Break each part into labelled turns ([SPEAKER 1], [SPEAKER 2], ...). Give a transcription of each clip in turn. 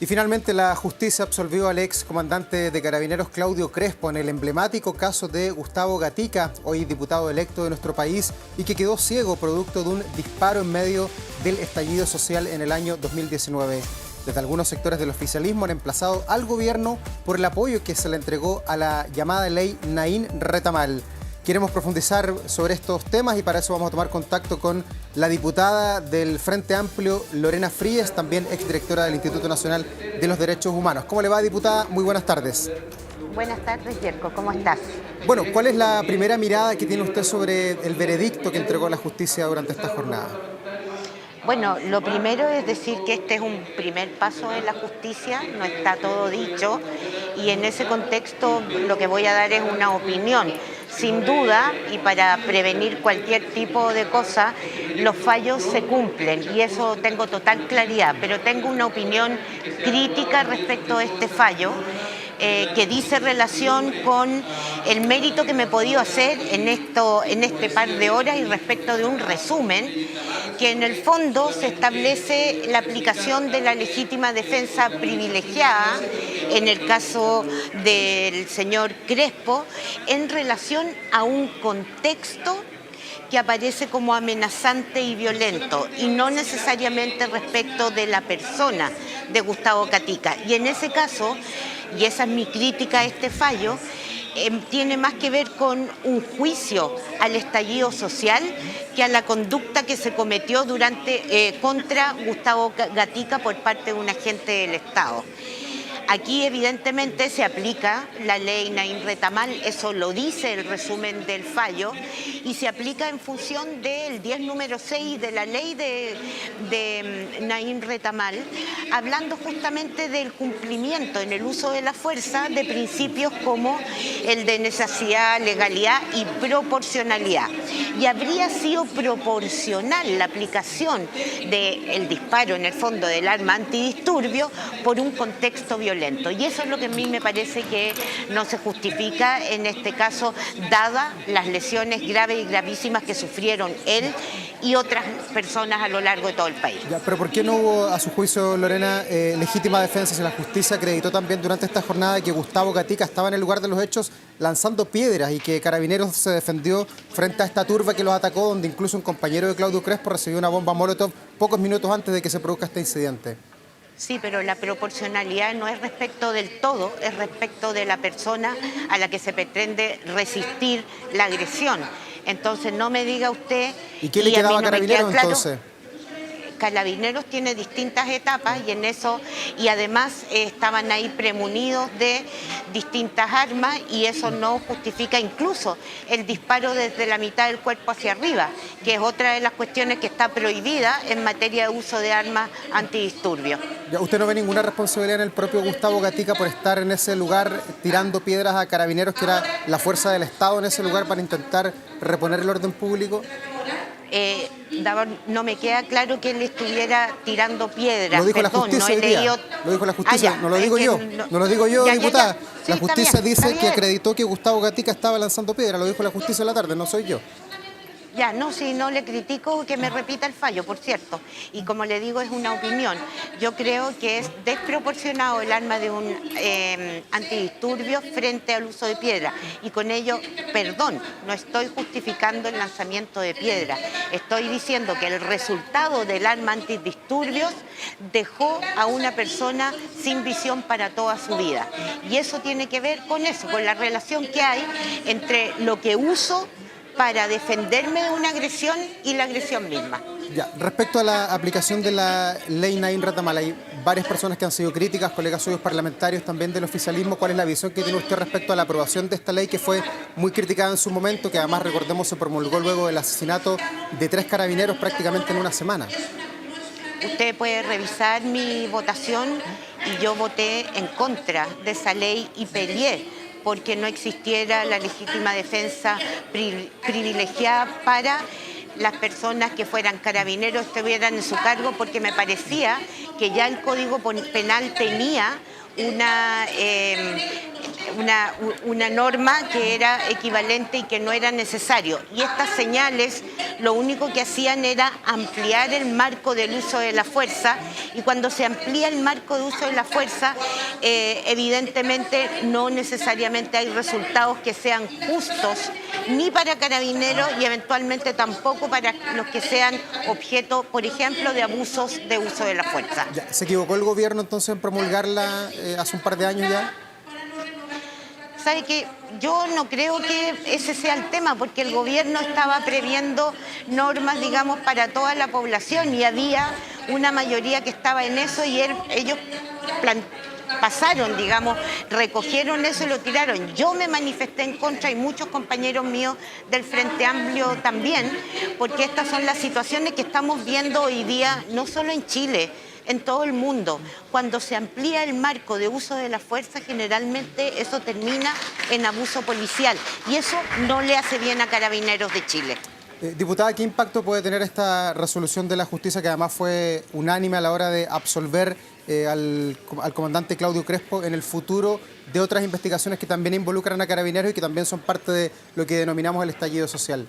[SPEAKER 1] Y finalmente la justicia absolvió al ex comandante de Carabineros Claudio Crespo en el emblemático caso de Gustavo Gatica, hoy diputado electo de nuestro país y que quedó ciego producto de un disparo en medio del estallido social en el año 2019. Desde algunos sectores del oficialismo han emplazado al gobierno por el apoyo que se le entregó a la llamada ley Naín Retamal. Queremos profundizar sobre estos temas y para eso vamos a tomar contacto con la diputada del Frente Amplio, Lorena Fríes, también exdirectora del Instituto Nacional de los Derechos Humanos. ¿Cómo le va, diputada? Muy buenas tardes.
[SPEAKER 2] Buenas tardes, Yerko. ¿Cómo estás?
[SPEAKER 1] Bueno, ¿cuál es la primera mirada que tiene usted sobre el veredicto que entregó la justicia durante esta jornada?
[SPEAKER 2] Bueno, lo primero es decir que este es un primer paso en la justicia, no está todo dicho, y en ese contexto lo que voy a dar es una opinión. Sin duda, y para prevenir cualquier tipo de cosa, los fallos se cumplen y eso tengo total claridad, pero tengo una opinión crítica respecto a este fallo. Que dice relación con el mérito que me he podido hacer en este par de horas y respecto de un resumen que en el fondo se establece la aplicación de la legítima defensa privilegiada en el caso del señor Crespo en relación a un contexto que aparece como amenazante y violento y no necesariamente respecto de la persona de Gustavo Gatica. Y en ese caso, y esa es mi crítica a este fallo, tiene más que ver con un juicio al estallido social que a la conducta que se cometió contra Gustavo Gatica por parte de un agente del Estado. Aquí evidentemente se aplica la ley Naín Retamal, eso lo dice el resumen del fallo, y se aplica en función del 10 número 6 de la ley de Naín Retamal, hablando justamente del cumplimiento en el uso de la fuerza de principios como el de necesidad, legalidad y proporcionalidad. Y habría sido proporcional la aplicación del disparo en el fondo del arma antidisturbio por un contexto violento. Y eso es lo que a mí me parece que no se justifica en este caso, dadas las lesiones graves y gravísimas que sufrieron él y otras personas a lo largo de todo el país.
[SPEAKER 1] Ya, pero ¿por qué no hubo, a su juicio, Lorena, legítima defensa si la justicia acreditó también durante esta jornada que Gustavo Gatica estaba en el lugar de los hechos lanzando piedras y que Carabineros se defendió frente a esta turba que los atacó, donde incluso un compañero de Claudio Crespo recibió una bomba Molotov pocos minutos antes de que se produzca este incidente?
[SPEAKER 2] Sí, pero la proporcionalidad no es respecto del todo, es respecto de la persona a la que se pretende resistir la agresión. Entonces no me diga usted...
[SPEAKER 1] ¿Y qué le quedaba a Carabineros entonces?
[SPEAKER 2] Carabineros tiene distintas etapas y en eso, y además estaban ahí premunidos de distintas armas y eso no justifica incluso el disparo desde la mitad del cuerpo hacia arriba, que es otra de las cuestiones que está prohibida en materia de uso de armas antidisturbios.
[SPEAKER 1] ¿Usted no ve ninguna responsabilidad en el propio Gustavo Gatica por estar en ese lugar tirando piedras a Carabineros, que era la fuerza del Estado en ese lugar, para intentar reponer el orden público?
[SPEAKER 2] No me queda claro que él estuviera tirando piedras.
[SPEAKER 1] Lo dijo la justicia hoy día. Lo dijo la justicia, no lo digo yo. No lo digo yo, diputada. La justicia dice que acreditó que Gustavo Gatica estaba lanzando piedras. Lo dijo la justicia en la tarde, no soy yo.
[SPEAKER 2] Ya, no, si no le critico que me repita el fallo, por cierto. Y como le digo, es una opinión. Yo creo que es desproporcionado el arma de un antidisturbio frente al uso de piedra. Y con ello, perdón, no estoy justificando el lanzamiento de piedra. Estoy diciendo que el resultado del arma antidisturbios dejó a una persona sin visión para toda su vida. Y eso tiene que ver con eso, con la relación que hay entre lo que uso para defenderme de una agresión y la agresión misma.
[SPEAKER 1] Ya, respecto a la aplicación de la ley Naín Retamal, hay varias personas que han sido críticas, colegas suyos parlamentarios también del oficialismo. ¿Cuál es la visión que tiene usted respecto a la aprobación de esta ley que fue muy criticada en su momento, que además, recordemos, se promulgó luego del asesinato de 3 carabineros prácticamente en una semana?
[SPEAKER 2] Usted puede revisar mi votación y yo voté en contra de esa ley y peleé porque no existiera la legítima defensa privilegiada para las personas que fueran carabineros, estuvieran en su cargo, porque me parecía que ya el Código Penal tenía una norma que era equivalente y que no era necesario. Y estas señales lo único que hacían era ampliar el marco del uso de la fuerza, y cuando se amplía el marco de uso de la fuerza, evidentemente no necesariamente hay resultados que sean justos ni para Carabineros y eventualmente tampoco para los que sean objeto, por ejemplo, de abusos de uso de la fuerza.
[SPEAKER 1] Ya, ¿se equivocó el gobierno entonces en promulgarla hace un par de años ya?
[SPEAKER 2] ¿Sabe qué? Yo no creo que ese sea el tema, porque el gobierno estaba previendo normas, digamos, para toda la población, y había una mayoría que estaba en eso, y ellos pasaron, digamos, recogieron eso y lo tiraron. Yo me manifesté en contra, y muchos compañeros míos del Frente Amplio también, porque estas son las situaciones que estamos viendo hoy día, no solo en Chile, en todo el mundo. Cuando se amplía el marco de uso de la fuerza, generalmente eso termina en abuso policial, y eso no le hace bien a Carabineros de Chile.
[SPEAKER 1] Diputada, ¿qué impacto puede tener esta resolución de la justicia, que además fue unánime a la hora de absolver al comandante Claudio Crespo, en el futuro de otras investigaciones que también involucran a Carabineros y que también son parte de lo que denominamos el estallido social?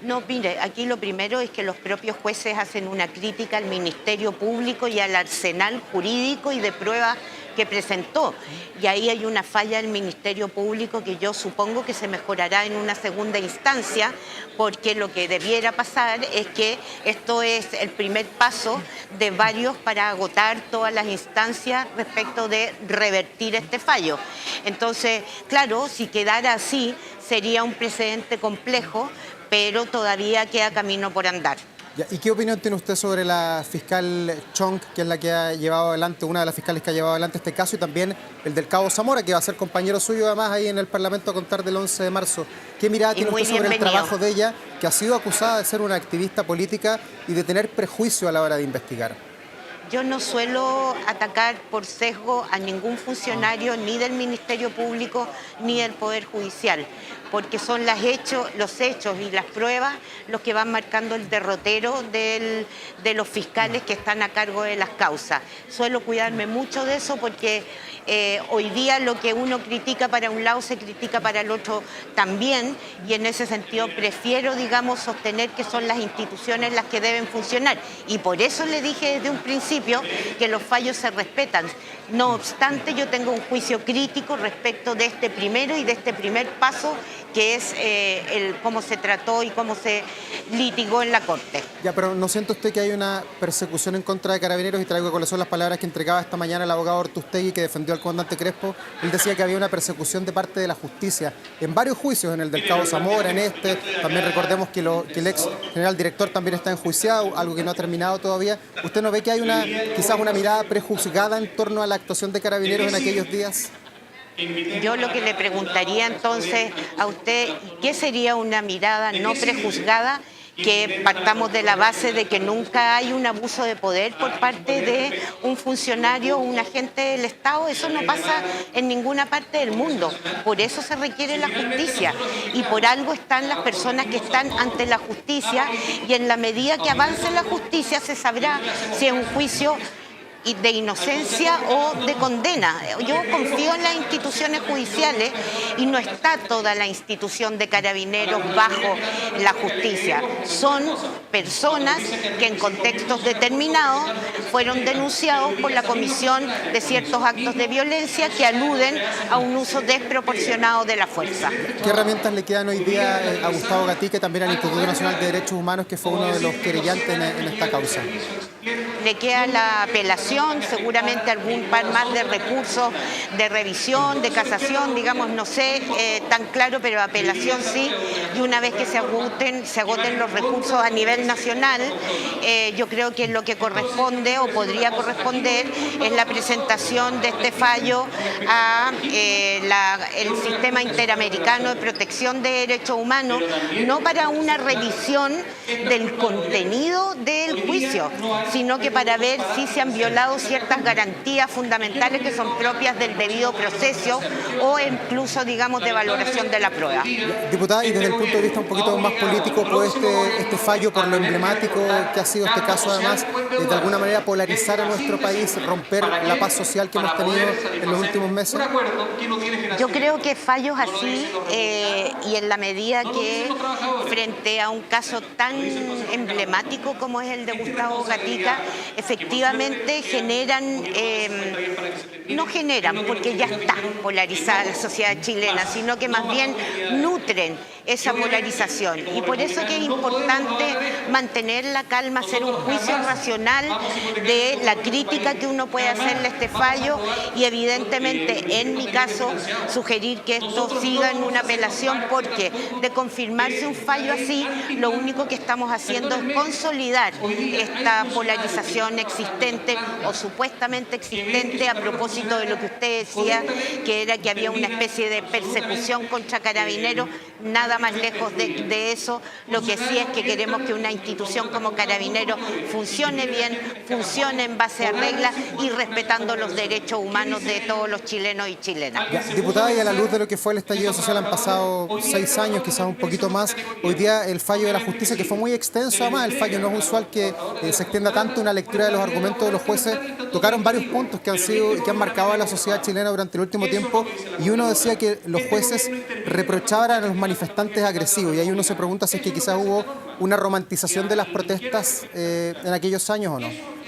[SPEAKER 2] No, mire, aquí lo primero es que los propios jueces hacen una crítica al Ministerio Público y al arsenal jurídico y de pruebas que presentó. Y ahí hay una falla del Ministerio Público que yo supongo que se mejorará en una segunda instancia, porque lo que debiera pasar es que esto es el primer paso de varios para agotar todas las instancias respecto de revertir este fallo. Entonces, claro, si quedara así, sería un precedente complejo, pero todavía queda camino por andar.
[SPEAKER 1] ¿Y qué opinión tiene usted sobre la fiscal Chong, que es la que ha llevado adelante, una de las fiscales que ha llevado adelante este caso, y también el del cabo Zamora, que va a ser compañero suyo además ahí en el Parlamento a contar del 11 de marzo? ¿Qué mirada tiene usted sobre el trabajo de ella, que ha sido acusada de ser una activista política y de tener prejuicio a la hora de investigar?
[SPEAKER 2] Yo no suelo atacar por sesgo a ningún funcionario, ni del Ministerio Público ni del Poder Judicial, porque son los hechos y las pruebas los que van marcando el derrotero de los fiscales que están a cargo de las causas. Suelo cuidarme mucho de eso, porque hoy día lo que uno critica para un lado se critica para el otro también, y en ese sentido prefiero, digamos, sostener que son las instituciones las que deben funcionar, y por eso le dije desde un principio que los fallos se respetan. No obstante, yo tengo un juicio crítico respecto de este primero y de este primer paso, que es cómo se trató y cómo se litigó en la Corte.
[SPEAKER 1] Ya, pero ¿no siente usted que hay una persecución en contra de Carabineros? Y traigo a colación las palabras que entregaba esta mañana el abogado Ortustegui, que defendió al comandante Crespo. Él decía que había una persecución de parte de la justicia en varios juicios, en el del cabo Zamora, en este. También recordemos que el ex general director también está enjuiciado, algo que no ha terminado todavía. ¿Usted no ve que hay quizás una mirada prejuzgada en torno a la actuación de Carabineros en aquellos días?
[SPEAKER 2] Yo lo que le preguntaría entonces a usted, ¿qué sería una mirada no prejuzgada? Que partamos de la base de que nunca hay un abuso de poder por parte de un funcionario o un agente del Estado. Eso no pasa en ninguna parte del mundo. Por eso se requiere la justicia, y por algo están las personas que están ante la justicia, y en la medida que avance la justicia se sabrá si es un juicio de inocencia o de condena. Yo confío en las instituciones judiciales, y no está toda la institución de Carabineros bajo la justicia. Son personas que en contextos determinados fueron denunciados por la comisión de ciertos actos de violencia que aluden a un uso desproporcionado de la fuerza.
[SPEAKER 1] ¿Qué herramientas le quedan hoy día a Gustavo Gatica y también al Instituto Nacional de Derechos Humanos, que fue uno de los querellantes en esta causa?
[SPEAKER 2] Le queda la apelación, seguramente algún par más de recursos de revisión, de casación, digamos, no sé tan claro, pero apelación sí. Y una vez que se agoten los recursos a nivel nacional, yo creo que lo que corresponde o podría corresponder es la presentación de este fallo a el Sistema Interamericano de Protección de Derechos Humanos, no para una revisión del contenido del juicio, sino sino que para ver si se han violado ciertas garantías fundamentales que son propias del debido proceso o incluso, digamos, de valoración de la prueba.
[SPEAKER 1] Diputada, y desde el punto de vista un poquito más político, ¿puede este fallo, por lo emblemático que ha sido este caso, además, de alguna manera polarizar a nuestro país, romper la paz social que hemos tenido en los últimos meses?
[SPEAKER 2] Yo creo que fallos así, y en la medida que frente a un caso tan emblemático como es el de Gustavo Gatica, efectivamente no generan, porque ya está polarizada la sociedad chilena, sino que más bien nutren esa polarización. Y por eso que es importante mantener la calma, hacer un juicio racional de la crítica que uno puede hacerle a este fallo y evidentemente, en mi caso, sugerir que esto siga en una apelación, porque de confirmarse un fallo así, lo único que estamos haciendo es consolidar esta polarización existente o supuestamente existente, a propósito de lo que usted decía, que era que había una especie de persecución contra Carabineros. Nada más lejos de eso. Lo que sí es que queremos que una institución como Carabineros funcione bien, funcione en base a reglas y respetando los derechos humanos de todos los chilenos y chilenas.
[SPEAKER 1] Ya, diputada, y a la luz de lo que fue el estallido social, han pasado 6 años, quizás un poquito más. Hoy día el fallo de la justicia, que fue muy extenso, además el fallo no es usual que se extienda tanto una lectura de los argumentos de los jueces, tocaron varios puntos que han marcado a la sociedad chilena durante el último tiempo, y uno decía que los jueces reprochaban a los manifestantes agresivos, y ahí uno se pregunta si es que quizás hubo una romantización de las protestas en aquellos años o no.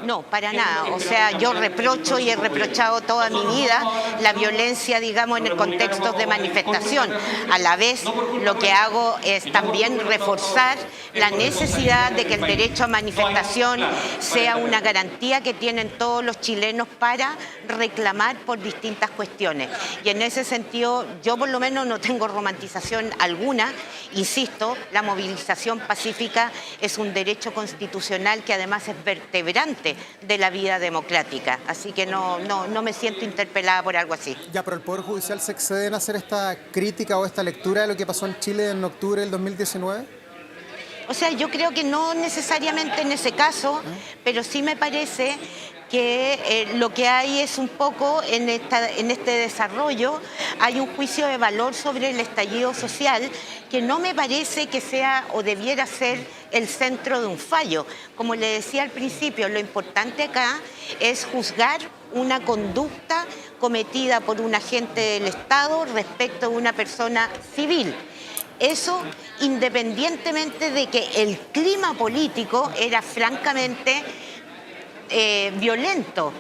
[SPEAKER 2] No, para nada. O sea, yo reprocho y he reprochado toda mi vida la violencia, digamos, en el contexto de manifestación. A la vez, lo que hago es también reforzar la necesidad de que el derecho a manifestación sea una garantía que tienen todos los chilenos para reclamar por distintas cuestiones. Y en ese sentido, yo por lo menos no tengo romantización alguna. Insisto, la movilización pacífica es un derecho constitucional que además es vertebrante de la vida democrática. Así que no me siento interpelada por algo así.
[SPEAKER 1] Ya, pero el Poder Judicial se excede en hacer esta crítica o esta lectura de lo que pasó en Chile en octubre del 2019.
[SPEAKER 2] O sea, yo creo que no necesariamente en ese caso, pero sí me parece que lo que hay es un poco en este desarrollo, hay un juicio de valor sobre el estallido social que no me parece que sea o debiera ser el centro de un fallo. Como le decía al principio, lo importante acá es juzgar una conducta cometida por un agente del Estado respecto de una persona civil. Eso independientemente de que el clima político era francamente violento.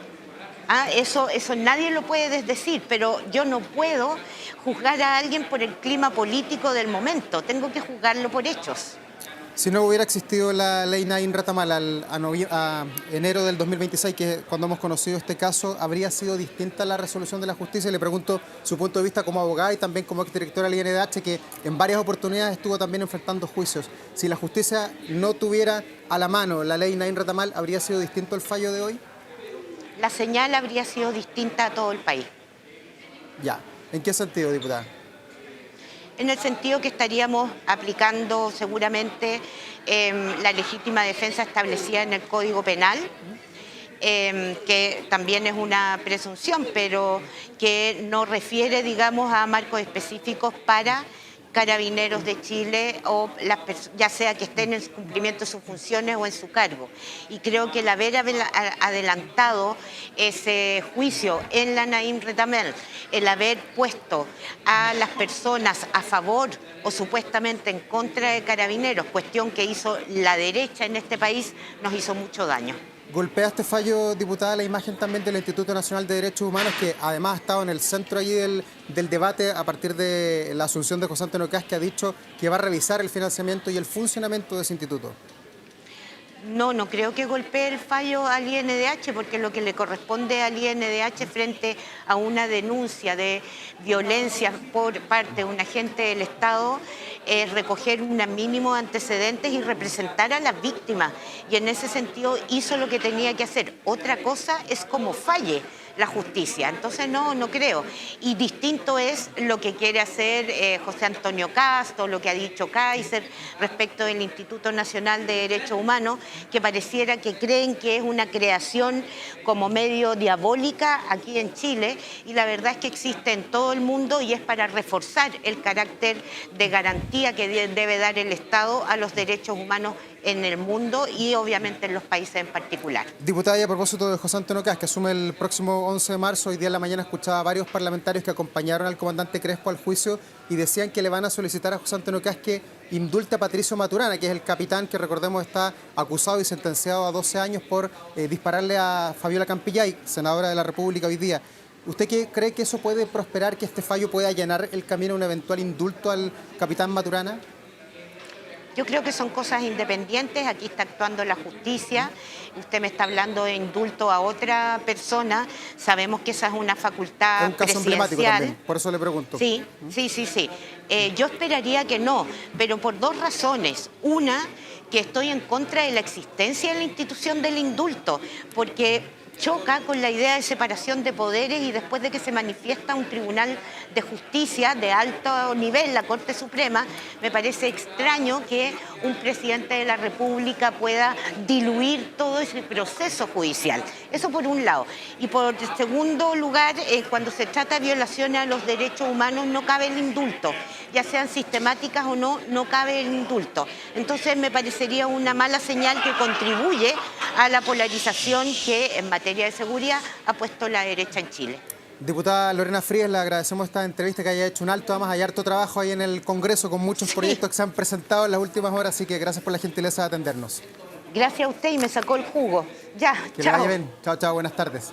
[SPEAKER 2] Eso nadie lo puede desdecir, pero yo no puedo juzgar a alguien por el clima político del momento, tengo que juzgarlo por hechos.
[SPEAKER 1] Si no hubiera existido la ley Naim Retamal a enero del 2026, que es cuando hemos conocido este caso, ¿habría sido distinta la resolución de la justicia? Le pregunto su punto de vista como abogada y también como exdirectora del INDH, que en varias oportunidades estuvo también enfrentando juicios. Si la justicia no tuviera a la mano la ley Naim Retamal, ¿habría sido distinto el fallo de hoy?
[SPEAKER 2] La señal habría sido distinta a todo el país.
[SPEAKER 1] Ya. ¿En qué sentido, diputada?
[SPEAKER 2] En el sentido que estaríamos aplicando seguramente la legítima defensa establecida en el Código Penal, que también es una presunción, pero que no refiere, digamos, a marcos específicos para Carabineros de Chile, o ya sea que estén en cumplimiento de sus funciones o en su cargo. Y creo que el haber adelantado ese juicio en la Naim Retamal, el haber puesto a las personas a favor o supuestamente en contra de Carabineros, cuestión que hizo la derecha en este país, nos hizo mucho daño.
[SPEAKER 1] ¿Golpea este fallo, diputada, la imagen también del Instituto Nacional de Derechos Humanos, que además ha estado en el centro allí del debate a partir de la asunción de José Antonio Kast, que ha dicho que va a revisar el financiamiento y el funcionamiento de ese instituto?
[SPEAKER 2] No creo que golpee el fallo al INDH, porque lo que le corresponde al INDH frente a una denuncia de violencia por parte de un agente del Estado es recoger un mínimo de antecedentes y representar a las víctimas. Y en ese sentido hizo lo que tenía que hacer. Otra cosa es cómo falle la justicia. Entonces no creo. Y distinto es lo que quiere hacer José Antonio Castro, lo que ha dicho Kaiser respecto del Instituto Nacional de Derechos Humanos, que pareciera que creen que es una creación como medio diabólica aquí en Chile, y la verdad es que existe en todo el mundo y es para reforzar el carácter de garantía que debe dar el Estado a los derechos humanos en el mundo y obviamente en los países en particular.
[SPEAKER 1] Diputada, y a propósito de José Antonio Kast, que asume el próximo 11 de marzo, hoy día en la mañana escuchaba a varios parlamentarios que acompañaron al comandante Crespo al juicio y decían que le van a solicitar a José Antonio Kast que indulte a Patricio Maturana, que es el capitán que, recordemos, está acusado y sentenciado a 12 años por dispararle a Fabiola Campillay, senadora de la República hoy día. ¿Usted cree que eso puede prosperar, que este fallo pueda allanar el camino a un eventual indulto al capitán Maturana?
[SPEAKER 2] Yo creo que son cosas independientes, aquí está actuando la justicia, usted me está hablando de indulto a otra persona, sabemos que esa es una facultad
[SPEAKER 1] es un caso emblemático también, por eso le pregunto.
[SPEAKER 2] Sí. Yo esperaría que no, pero por dos razones. Una, que estoy en contra de la existencia de la institución del indulto, porque choca con la idea de separación de poderes y después de que se manifiesta un tribunal de justicia de alto nivel, la Corte Suprema, me parece extraño que un presidente de la República pueda diluir todo ese proceso judicial. Eso por un lado. Y por segundo lugar, cuando se trata de violaciones a los derechos humanos no cabe el indulto, ya sean sistemáticas o no, no cabe el indulto. Entonces me parecería una mala señal que contribuye a la polarización que en materia de seguridad ha puesto la derecha en Chile.
[SPEAKER 1] Diputada Lorena Frías, le agradecemos esta entrevista, que haya hecho un alto. Además, hay harto trabajo ahí en el Congreso con muchos proyectos que se han presentado en las últimas horas, así que gracias por la gentileza de atendernos.
[SPEAKER 2] Gracias a usted y me sacó el jugo. Ya,
[SPEAKER 1] que
[SPEAKER 2] chao.
[SPEAKER 1] le vaya bien. Chao, chao, buenas tardes.